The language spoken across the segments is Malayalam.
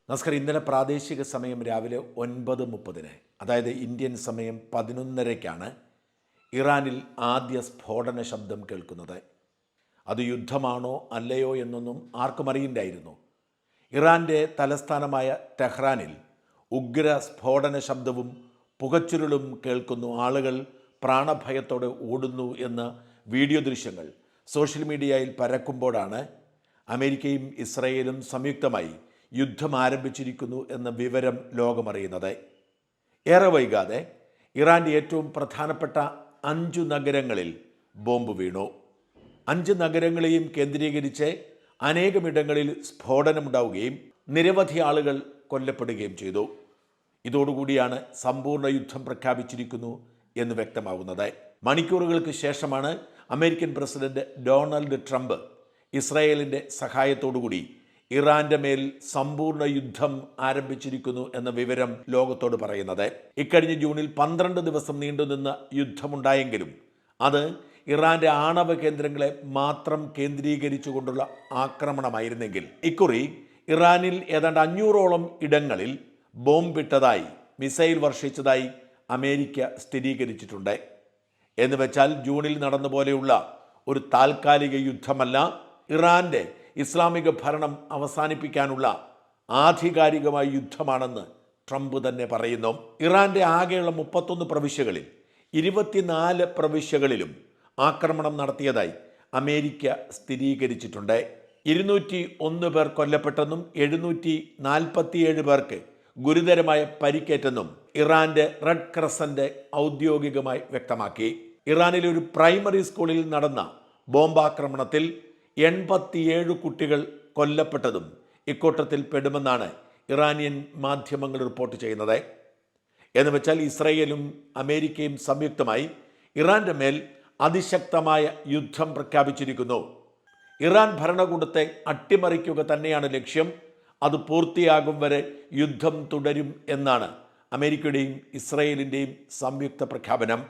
നമസ്കാരം. ഇന്നലെ പ്രാദേശിക സമയം രാവിലെ 9:30, അതായത് ഇന്ത്യൻ സമയം 11:30-ക്കാണ് ഇറാനിൽ ആദ്യ സ്ഫോടന ശബ്ദം കേൾക്കുന്നത്. അത് യുദ്ധമാണോ അല്ലയോ എന്നൊന്നും ആർക്കും അറിയില്ലായിരുന്നു. ഇറാൻ്റെ തലസ്ഥാനമായ ടെഹ്റാനിൽ ഉഗ്ര സ്ഫോടന ശബ്ദവും പുകച്ചുരുളും കേൾക്കുന്നു. ആളുകൾ പ്രാണഭയത്തോടെ ഓടുന്നു എന്ന വീഡിയോ ദൃശ്യങ്ങൾ സോഷ്യൽ മീഡിയയിൽ പരക്കുമ്പോഴാണ് അമേരിക്കയും ഇസ്രയേലും സംയുക്തമായി യുദ്ധം ആരംഭിച്ചിരിക്കുന്നു എന്ന വിവരം ലോകമറിയുന്നത്. ഏറെ വൈകാതെ ഇറാൻ്റെ ഏറ്റവും പ്രധാനപ്പെട്ട 5 നഗരങ്ങളിൽ ബോംബ് വീണു. 5 നഗരങ്ങളെയും കേന്ദ്രീകരിച്ച് അനേകമിടങ്ങളിൽ സ്ഫോടനമുണ്ടാവുകയും നിരവധി ആളുകൾ കൊല്ലപ്പെടുകയും ചെയ്തു. ഇതോടുകൂടിയാണ് സമ്പൂർണ്ണ യുദ്ധം പ്രഖ്യാപിച്ചിരിക്കുന്നു എന്ന് വ്യക്തമാവുന്നത്. മണിക്കൂറുകൾക്ക് ശേഷമാണ് അമേരിക്കൻ പ്രസിഡന്റ് ഡൊണാൾഡ് ട്രംപ് ഇസ്രായേലിൻ്റെ സഹായത്തോടുകൂടി ഇറാൻ്റെ മേൽ സമ്പൂർണ്ണ യുദ്ധം ആരംഭിച്ചിരിക്കുന്നു എന്ന വിവരം ലോകത്തോട് പറയുന്നത്. ഇക്കഴിഞ്ഞ ജൂണിൽ 12 ദിവസം നീണ്ടുനിന്ന യുദ്ധമുണ്ടായെങ്കിലും അത് ഇറാൻ്റെ ആണവ കേന്ദ്രങ്ങളെ മാത്രം കേന്ദ്രീകരിച്ചുകൊണ്ടുള്ള ആക്രമണമായിരുന്നെങ്കിൽ ഇക്കുറി ഇറാനിൽ ഏതാണ്ട് 500ഓളം ഇടങ്ങളിൽ ബോംബിട്ടതായി, മിസൈൽ വർഷിച്ചതായി അമേരിക്ക സ്ഥിരീകരിച്ചിട്ടുണ്ട്. എന്ന് വെച്ചാൽ ജൂണിൽ നടന്ന പോലെയുള്ള ഒരു താൽക്കാലിക യുദ്ധമല്ല, ഇറാൻ്റെ ഇസ്ലാമിക ഭരണം അവസാനിപ്പിക്കാനുള്ള ആധികാരികമായ യുദ്ധമാണെന്ന് ട്രംപ് തന്നെ പറയുന്നു. ഇറാൻ്റെ ആകെയുള്ള 31 പ്രവിശ്യകളിൽ 24 പ്രവിശ്യകളിലും ആക്രമണം നടത്തിയതായി അമേരിക്ക സ്ഥിരീകരിച്ചിട്ടുണ്ട്. 201 പേർ കൊല്ലപ്പെട്ടെന്നും 747 പേർക്ക് ഗുരുതരമായ പരിക്കേറ്റെന്നും ഇറാൻ്റെ റെഡ് ക്രസന്റ് ഔദ്യോഗികമായി വ്യക്തമാക്കി. ഇറാനിലെ ഒരു പ്രൈമറി സ്കൂളിൽ നടന്ന ബോംബാക്രമണത്തിൽ 87 കുട്ടികൾ കൊല്ലപ്പെട്ടതും ഇക്കൂട്ടത്തിൽ പെടുമെന്നാണ് ഇറാനിയൻ മാധ്യമങ്ങൾ റിപ്പോർട്ട് ചെയ്യുന്നത്. എന്ന് വെച്ചാൽ ഇസ്രയേലും അമേരിക്കയും സംയുക്തമായി ഇറാൻ്റെ മേൽ അതിശക്തമായ യുദ്ധം പ്രഖ്യാപിച്ചിരിക്കുന്നു. ഇറാൻ ഭരണകൂടത്തെ അട്ടിമറിക്കുക തന്നെയാണ് ലക്ഷ്യം. അത് പൂർത്തിയാകും വരെ യുദ്ധം തുടരും എന്നാണ് അമേരിക്കയുടെയും ഇസ്രയേലിൻ്റെയും സംയുക്ത പ്രഖ്യാപനം.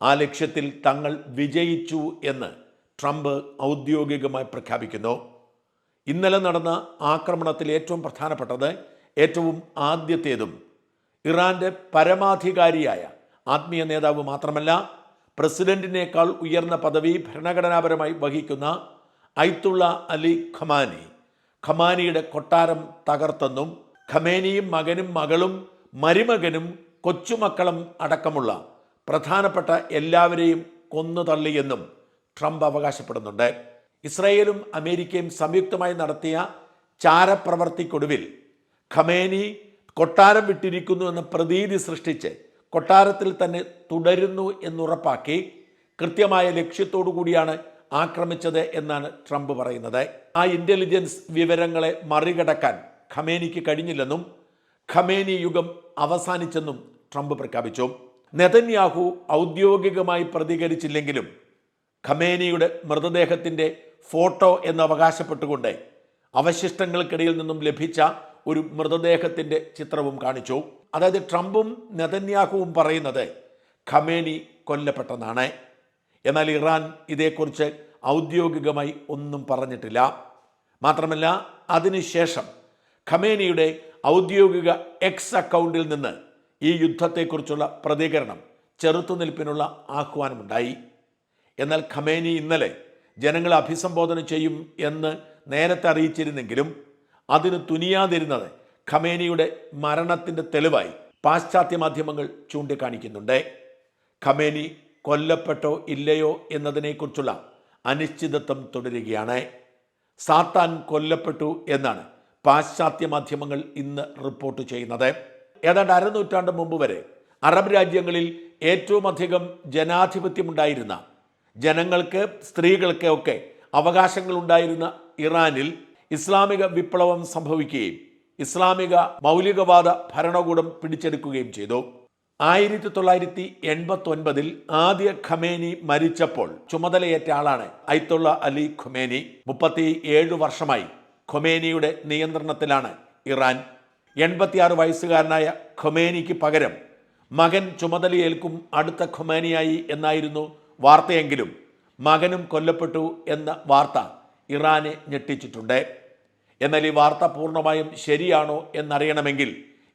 ആ ലക്ഷ്യത്തിൽ തങ്ങൾ വിജയിച്ചു എന്ന് ട്രംപ് ഔദ്യോഗികമായി പ്രഖ്യാപിക്കുന്നു. ഇന്നലെ നടന്ന ആക്രമണത്തിൽ ഏറ്റവും പ്രധാനപ്പെട്ടത്, ഏറ്റവും ആദ്യത്തേതും ഇറാൻ്റെ പരമാധികാരിയായ ആത്മീയ നേതാവ് മാത്രമല്ല, പ്രസിഡന്റിനേക്കാൾ ഉയർന്ന പദവി ഭരണഘടനാപരമായി വഹിക്കുന്ന അയത്തുള്ള അലി ഖമാനിയുടെ കൊട്ടാരം തകർത്തെന്നും ഖമേനിയും മകനും മകളും മരുമകനും കൊച്ചുമക്കളും അടക്കമുള്ള പ്രധാനപ്പെട്ട എല്ലാവരെയും കൊന്നു തള്ളിയെന്നും ട്രംപ് അവകാശപ്പെടുന്നുണ്ട്. ഇസ്രായേലും അമേരിക്കയും സംയുക്തമായി നടത്തിയ ചാരപ്രവർത്തിക്കൊടുവിൽ ഖമേനി കൊട്ടാരം വിട്ടിരിക്കുന്നു എന്ന പ്രതീതി സൃഷ്ടിച്ച് കൊട്ടാരത്തിൽ തന്നെ തുടരുന്നു എന്നുറപ്പാക്കി കൃത്യമായ ലക്ഷ്യത്തോടു കൂടിയാണ് ആക്രമിച്ചത് എന്നാണ് ട്രംപ് പറയുന്നത്. ആ ഇൻ്റലിജൻസ് വിവരങ്ങളെ മറികടക്കാൻ ഖമേനിക്ക് കഴിഞ്ഞില്ലെന്നും ഖമേനി യുഗം അവസാനിച്ചെന്നും ട്രംപ് പ്രഖ്യാപിച്ചു. നെതന്യാഹു ഔദ്യോഗികമായി പ്രതികരിച്ചില്ലെങ്കിലും ഖമേനിയുടെ മൃതദേഹത്തിൻ്റെ ഫോട്ടോ എന്ന് അവകാശപ്പെട്ടുകൊണ്ട് അവശിഷ്ടങ്ങൾക്കിടയിൽ നിന്നും ലഭിച്ച ഒരു മൃതദേഹത്തിൻ്റെ ചിത്രവും കാണിച്ചു. അതായത് ട്രംപും നെതന്യാഹുവും പറയുന്നത് ഖമേനി കൊല്ലപ്പെട്ടെന്നാണ്. എന്നാൽ ഇറാൻ ഇതേക്കുറിച്ച് ഔദ്യോഗികമായി ഒന്നും പറഞ്ഞിട്ടില്ല. മാത്രമല്ല, അതിനുശേഷം ഖമേനിയുടെ ഔദ്യോഗിക എക്സ് അക്കൗണ്ടിൽ നിന്ന് ഈ യുദ്ധത്തെക്കുറിച്ചുള്ള പ്രതികരണം, ചെറുത്തുനിൽപ്പിനുള്ള ആഹ്വാനമുണ്ടായി. എന്നാൽ ഖമേനി ഇന്നലെ ജനങ്ങളെ അഭിസംബോധന ചെയ്യും എന്ന് നേരത്തെ അറിയിച്ചിരുന്നെങ്കിലും അതിന് തുനിയാതിരുന്നത് ഖമേനിയുടെ മരണത്തിൻ്റെ തെളിവായി പാശ്ചാത്യ മാധ്യമങ്ങൾ ചൂണ്ടിക്കാണിക്കുന്നുണ്ട്. ഖമേനി കൊല്ലപ്പെട്ടോ ഇല്ലയോ എന്നതിനെക്കുറിച്ചുള്ള അനിശ്ചിതത്വം തുടരുകയാണ്. സാത്താൻ കൊല്ലപ്പെട്ടു എന്നാണ് പാശ്ചാത്യ മാധ്യമങ്ങൾ ഇന്ന് റിപ്പോർട്ട് ചെയ്യുന്നത്. ഏതാണ്ട് അരനൂറ്റാണ്ട് മുമ്പ് വരെ അറബ് രാജ്യങ്ങളിൽ ഏറ്റവും അധികം ജനാധിപത്യമുണ്ടായിരുന്ന, ജനങ്ങൾക്ക് സ്ത്രീകൾക്ക് ഒക്കെ അവകാശങ്ങൾ ഉണ്ടായിരുന്ന ഇറാനിൽ ഇസ്ലാമിക വിപ്ലവം സംഭവിക്കുകയും ഇസ്ലാമിക മൗലികവാദ ഭരണകൂടം പിടിച്ചെടുക്കുകയും ചെയ്തു. 1989 ആദ്യ ഖമേനി മരിച്ചപ്പോൾ ചുമതലയേറ്റ ആളാണ് അയത്തുള്ള അലി ഖമേനി. 37 വർഷമായി ഖമേനിയുടെ നിയന്ത്രണത്തിലാണ് ഇറാൻ. 86 വയസ്സുകാരനായ ഖമേനിക്ക് പകരം മകൻ ചുമതലയേൽക്കും അടുത്ത ഖമേനിയായി എന്നായിരുന്നു വാർത്തയെങ്കിലും മകനും കൊല്ലപ്പെട്ടു എന്ന വാർത്ത ഇറാനെ ഞെട്ടിച്ചിട്ടുണ്ട്. എന്നാൽ ഈ വാർത്ത പൂർണ്ണമായും ശരിയാണോ എന്നറിയണമെങ്കിൽ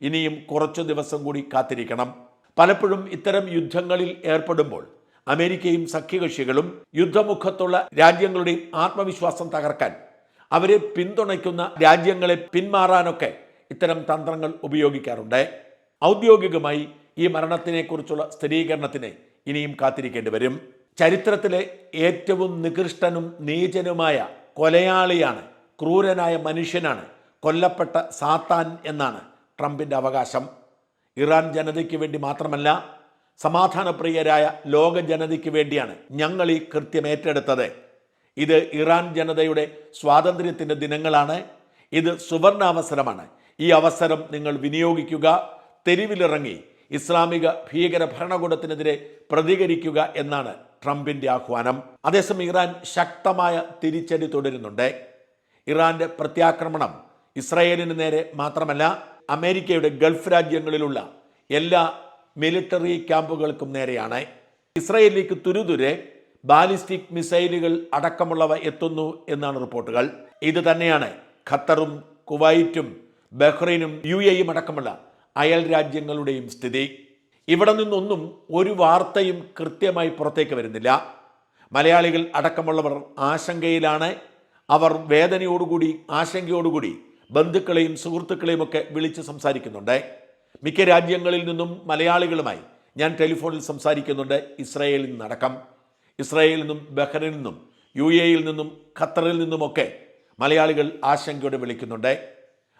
ഇനിയും കുറച്ചു ദിവസം കൂടി കാത്തിരിക്കണം. പലപ്പോഴും ഇത്തരം യുദ്ധങ്ങളിൽ ഏർപ്പെടുമ്പോൾ അമേരിക്കയും സഖ്യകക്ഷികളും യുദ്ധമുഖത്തുള്ള രാജ്യങ്ങളുടെയും ആത്മവിശ്വാസം തകർക്കാൻ, അവരെ പിന്തുണയ്ക്കുന്ന രാജ്യങ്ങളെ പിന്മാറാനൊക്കെ ഇത്തരം തന്ത്രങ്ങൾ ഉപയോഗിക്കാറുണ്ട്. ഔദ്യോഗികമായി ഈ മരണത്തിനെക്കുറിച്ചുള്ള സ്ഥിരീകരണത്തിന് ഇനിയും കാത്തിരിക്കേണ്ടി വരും. ചരിത്രത്തിലെ ഏറ്റവും നികൃഷ്ടനും നീചനുമായ കൊലയാളിയാണ്, ക്രൂരനായ മനുഷ്യനാണ്, കൊല്ലപ്പെട്ട സാത്താൻ എന്നാണ് ട്രംപിൻ്റെ അവകാശം. ഇറാൻ ജനതയ്ക്ക് വേണ്ടി മാത്രമല്ല, സമാധാനപ്രിയരായ ലോക ജനതയ്ക്ക് വേണ്ടിയാണ് ഞങ്ങൾ ഈ കൃത്യം ഏറ്റെടുത്തത്. ഇത് ഇറാൻ ജനതയുടെ സ്വാതന്ത്ര്യത്തിൻ്റെ ദിനങ്ങളാണ്. ഇത് സുവർണാവസരമാണ്. ഈ അവസരം നിങ്ങൾ വിനിയോഗിക്കുക, തെരുവിലിറങ്ങി ഇസ്ലാമിക ഭീകര ഭരണകൂടത്തിനെതിരെ പ്രതികരിക്കുക എന്നാണ് ട്രംപിൻ്റെ ആഹ്വാനം. അതേസമയം ഇറാൻ ശക്തമായ തിരിച്ചടി തുടരുന്നുണ്ട്. ഇറാന്റെ പ്രത്യാക്രമണം ഇസ്രായേലിന് നേരെ മാത്രമല്ല, അമേരിക്കയുടെ ഗൾഫ് രാജ്യങ്ങളിലുള്ള എല്ലാ മിലിറ്ററി ക്യാമ്പുകൾക്കും നേരെയാണ്. ഇസ്രായേലിലേക്ക് തുരുതുരെ ബാലിസ്റ്റിക് മിസൈലുകൾ അടക്കമുള്ളവ എത്തുന്നു എന്നാണ് റിപ്പോർട്ടുകൾ. ഇത് തന്നെയാണ് ഖത്തറും കുവൈറ്റും ബഹ്റൈനും UAE അടക്കമുള്ള അയൽ രാജ്യങ്ങളുടെയും സ്ഥിതി. ഇവിടെ നിന്നൊന്നും ഒരു വാർത്തയും കൃത്യമായി പുറത്തേക്ക് വരുന്നില്ല. മലയാളികൾ അടക്കമുള്ളവർ ആശങ്കയിലാണ്. അവർ വേദനയോടുകൂടി, ആശങ്കയോടുകൂടി ബന്ധുക്കളെയും സുഹൃത്തുക്കളെയും ഒക്കെ വിളിച്ച് സംസാരിക്കുന്നുണ്ട്. മിക്ക രാജ്യങ്ങളിൽ നിന്നും മലയാളികളുമായി ഞാൻ ടെലിഫോണിൽ സംസാരിക്കുന്നുണ്ട്. ഇസ്രായേലിൽ നിന്നടക്കം, ഇസ്രായേലിൽ നിന്നും ബഹ്റൈനിൽ നിന്നും UAE നിന്നും ഖത്തറിൽ നിന്നുമൊക്കെ മലയാളികൾ ആശങ്കയോടെ വിളിക്കുന്നുണ്ട്.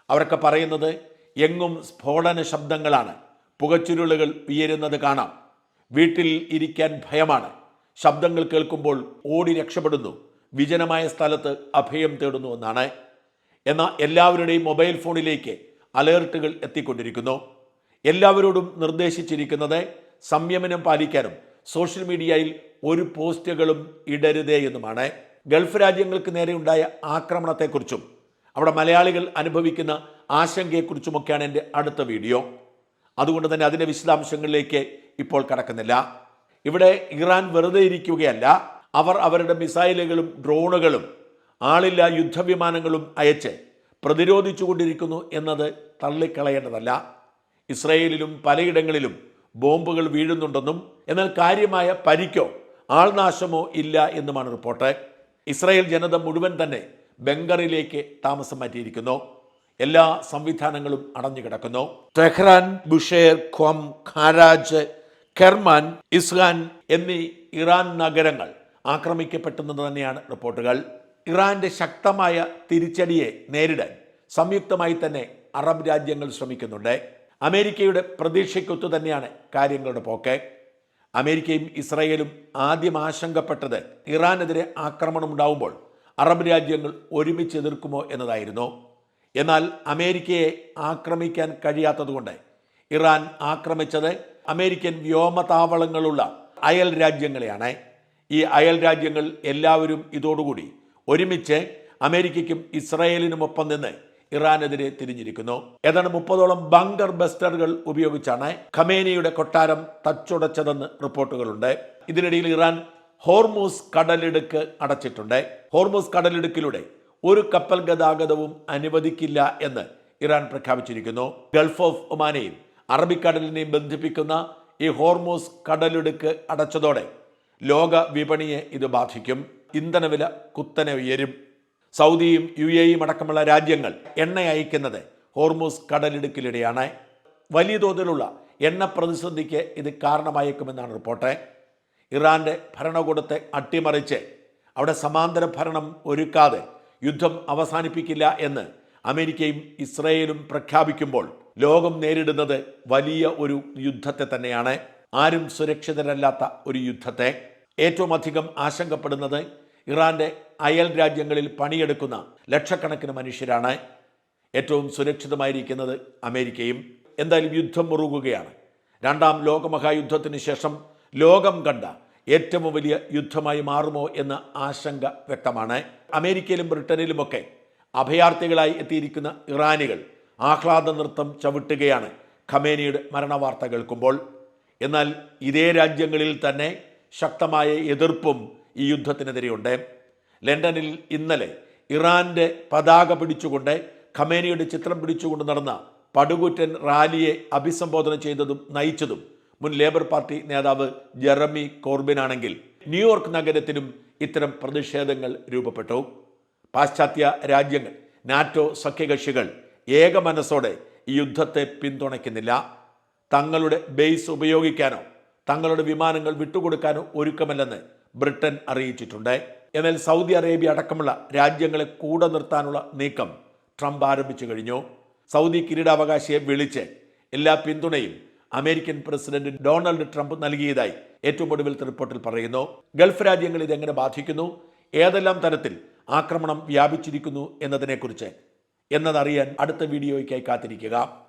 അവരൊക്കെ പറയുന്നത് എങ്ങും സ്ഫോടന ശബ്ദങ്ങളാണ്, പുകച്ചുരുളുകൾ ഉയരുന്നത് കാണാം, വീട്ടിൽ ഇരിക്കാൻ ഭയമാണ്, ശബ്ദങ്ങൾ കേൾക്കുമ്പോൾ ഓടി രക്ഷപ്പെടുന്നു, വിജനമായ സ്ഥലത്ത് അഭയം തേടുന്നു എന്നാണ്. എന്നാൽ എല്ലാവരുടെയും മൊബൈൽ ഫോണിലേക്ക് അലേർട്ടുകൾ എത്തിക്കൊണ്ടിരിക്കുന്നു. എല്ലാവരോടും നിർദ്ദേശിച്ചിരിക്കുന്നത് സംയമനം പാലിക്കാനും സോഷ്യൽ മീഡിയയിൽ ഒരു പോസ്റ്റുകളും ഇടരുതേ എന്നുമാണ്. ഗൾഫ് രാജ്യങ്ങൾക്ക് നേരെയുണ്ടായ ആക്രമണത്തെക്കുറിച്ചും അവിടെ മലയാളികൾ അനുഭവിക്കുന്ന ആശങ്കയെക്കുറിച്ചുമൊക്കെയാണ് എൻ്റെ അടുത്ത വീഡിയോ. അതുകൊണ്ട് തന്നെ അതിൻ്റെ വിശദാംശങ്ങളിലേക്ക് ഇപ്പോൾ കടക്കുന്നില്ല. ഇവിടെ ഇറാൻ വെറുതെ ഇരിക്കുകയല്ല. അവർ അവരുടെ മിസൈലുകളും ഡ്രോണുകളും ആളില്ലാ യുദ്ധവിമാനങ്ങളും അയച്ച് പ്രതിരോധിച്ചുകൊണ്ടിരിക്കുന്നു എന്നത് തള്ളിക്കളയേണ്ടതല്ല. ഇസ്രയേലിലും പലയിടങ്ങളിലും ബോംബുകൾ വീഴുന്നുണ്ടെന്നും എന്നാൽ കാര്യമായ പരിക്കോ ആൾനാശമോ ഇല്ല എന്നുമാണ് റിപ്പോർട്ട്. ഇസ്രായേൽ ജനത മുഴുവൻ തന്നെ ബംഗറിലേക്ക് താമസം മാറ്റിയിരിക്കുന്നു. എല്ലാ സംവിധാനങ്ങളും അടഞ്ഞു കിടക്കുന്നു. ടെഹ്റാൻ, ബുഷേർ, ഖ്വം, ഖാരാജ്, കെർമാൻ, ഇസ്ഹാൻ എന്നീ ഇറാൻ നഗരങ്ങൾ ആക്രമിക്കപ്പെട്ടെന്ന് തന്നെയാണ് റിപ്പോർട്ടുകൾ. ഇറാന്റെ ശക്തമായ തിരിച്ചടിയെ നേരിടാൻ സംയുക്തമായി തന്നെ അറബ് രാജ്യങ്ങൾ ശ്രമിക്കുന്നുണ്ട്. അമേരിക്കയുടെ പ്രതീക്ഷയ്ക്കൊത്തു തന്നെയാണ് കാര്യങ്ങളുടെ പോക്ക്. അമേരിക്കയും ഇസ്രായേലും ആദ്യം ആശങ്കപ്പെട്ടത് ഇറാനെതിരെ ആക്രമണം ഉണ്ടാവുമ്പോൾ അറബ് രാജ്യങ്ങൾ ഒരുമിച്ച് എതിർക്കുമോ എന്നതായിരുന്നു. എന്നാൽ അമേരിക്കയെ ആക്രമിക്കാൻ കഴിയാത്തതുകൊണ്ട് ഇറാൻ ആക്രമിച്ചത് അമേരിക്കൻ വ്യോമതാവളങ്ങളുള്ള അയൽ രാജ്യങ്ങളെയാണ്. ഈ അയൽ രാജ്യങ്ങൾ എല്ലാവരും ഇതോടുകൂടി ഒരുമിച്ച് അമേരിക്കയ്ക്കും ഇസ്രായേലിനുമൊപ്പം നിന്ന് ഇറാനെതിരെ തിരിഞ്ഞിരിക്കുന്നു. ഏതാണ്ട് 30ഓളം ബങ്കർ ബസ്റ്ററുകൾ ഉപയോഗിച്ചാണ് ഖമേനിയുടെ കൊട്ടാരം തച്ചുടച്ചതെന്ന് റിപ്പോർട്ടുകളുണ്ട്. ഇതിനിടയിൽ ഇറാൻ ഹോർമൂസ് കടലിടുക്ക് അടച്ചിട്ടുണ്ട്. ഹോർമൂസ് കടലിടുക്കിലൂടെ ഒരു കപ്പൽ ഗതാഗതവും അനുവദിക്കില്ല എന്ന് ഇറാൻ പ്രഖ്യാപിച്ചിരിക്കുന്നു. ഗൾഫ് ഓഫ് ഒമാനെയും അറബിക്കടലിനെയും ബന്ധിപ്പിക്കുന്ന ഈ ഹോർമൂസ് കടലിടുക്ക് അടച്ചതോടെ ലോക വിപണിയെ ഇത് ബാധിക്കും. ഇന്ധനവില കുത്തനെ ഉയരും. സൗദിയും UAE അടക്കമുള്ള രാജ്യങ്ങൾ എണ്ണ അയക്കുന്നത് ഹോർമൂസ് കടലിടുക്കിലൂടെയാണ്. വലിയ തോതിലുള്ള എണ്ണ പ്രതിസന്ധിക്ക് ഇത് കാരണമായേക്കുമെന്നാണ് റിപ്പോർട്ട്. ഇറാന്റെ ഭരണകൂടത്തെ അട്ടിമറിച്ച് അവിടെ സമാന്തര ഭരണം ഒരുക്കാതെ യുദ്ധം അവസാനിപ്പിക്കില്ല എന്ന് അമേരിക്കയും ഇസ്രായേലും പ്രഖ്യാപിക്കുമ്പോൾ ലോകം നേരിടുന്നത് വലിയ ഒരു യുദ്ധത്തെ തന്നെയാണ്. ആരും സുരക്ഷിതരല്ലാത്ത ഒരു യുദ്ധത്തെ. ഏറ്റവും അധികം ആശങ്കപ്പെടുന്നത് ഇറാന്റെ അയൽ രാജ്യങ്ങളിൽ പണിയെടുക്കുന്ന ലക്ഷക്കണക്കിന് മനുഷ്യരാണ്. ഏറ്റവും സുരക്ഷിതമായിരിക്കുന്നത് അമേരിക്കയും. എന്തായാലും യുദ്ധം മുറുകുകയാണ്. രണ്ടാം ലോകമഹായുദ്ധത്തിന് ശേഷം ലോകം കണ്ട ഏറ്റവും വലിയ യുദ്ധമായി മാറുമോ എന്ന ആശങ്ക വ്യക്തമാണ്. അമേരിക്കയിലും ബ്രിട്ടനിലുമൊക്കെ അഭയാർത്ഥികളായി എത്തിയിരിക്കുന്ന ഇറാനികൾ ആഹ്ലാദ നൃത്തം ചവിട്ടുകയാണ് ഖമേനിയുടെ മരണവാർത്ത കേൾക്കുമ്പോൾ. എന്നാൽ ഇതേ രാജ്യങ്ങളിൽ തന്നെ ശക്തമായ എതിർപ്പും ഈ യുദ്ധത്തിനെതിരെയുണ്ട്. ലണ്ടനിൽ ഇന്നലെ ഇറാന്റെ പതാക പിടിച്ചുകൊണ്ട് ഖമേനിയുടെ ചിത്രം പിടിച്ചുകൊണ്ട് നടന്ന പടുകൂറ്റൻ റാലിയെ അഭിസംബോധന ചെയ്തതും നയിച്ചതും മുൻ ലേബർ പാർട്ടി നേതാവ് ജെറമി കോർബിനാണെങ്കിൽ ന്യൂയോർക്ക് നഗരത്തിലും ഇത്തരം പ്രതിഷേധങ്ങൾ രൂപപ്പെട്ടു. പാശ്ചാത്യ രാജ്യങ്ങൾ, നാറ്റോ സഖ്യകക്ഷികൾ ഏക മനസ്സോടെ ഈ യുദ്ധത്തെ പിന്തുണയ്ക്കുന്നില്ല. തങ്ങളുടെ ബേസ് ഉപയോഗിക്കാനോ തങ്ങളുടെ വിമാനങ്ങൾ വിട്ടുകൊടുക്കാനോ ഒരുക്കമല്ലെന്ന് ബ്രിട്ടൻ അറിയിച്ചിട്ടുണ്ട്. എന്നാൽ സൗദി അറേബ്യ അടക്കമുള്ള രാജ്യങ്ങളെ കൂടെ നിർത്താനുള്ള നീക്കം ട്രംപ് ആരംഭിച്ചു കഴിഞ്ഞു. സൗദി കിരീടാവകാശിയെ വിളിച്ച് എല്ലാ പിന്തുണയും അമേരിക്കൻ പ്രസിഡന്റ് ഡൊണാൾഡ് ട്രംപ് നൽകിയതായി ഏറ്റവും ഒടുവിലത്തെ റിപ്പോർട്ടിൽ പറയുന്നു. ഗൾഫ് രാജ്യങ്ങൾ ഇതെങ്ങനെ ബാധിക്കുന്നു, ഏതെല്ലാം തരത്തിൽ ആക്രമണം വ്യാപിച്ചിരിക്കുന്നു എന്നതിനെക്കുറിച്ച് എന്നതറിയാൻ അടുത്ത വീഡിയോയ്ക്കായി കാത്തിരിക്കുക.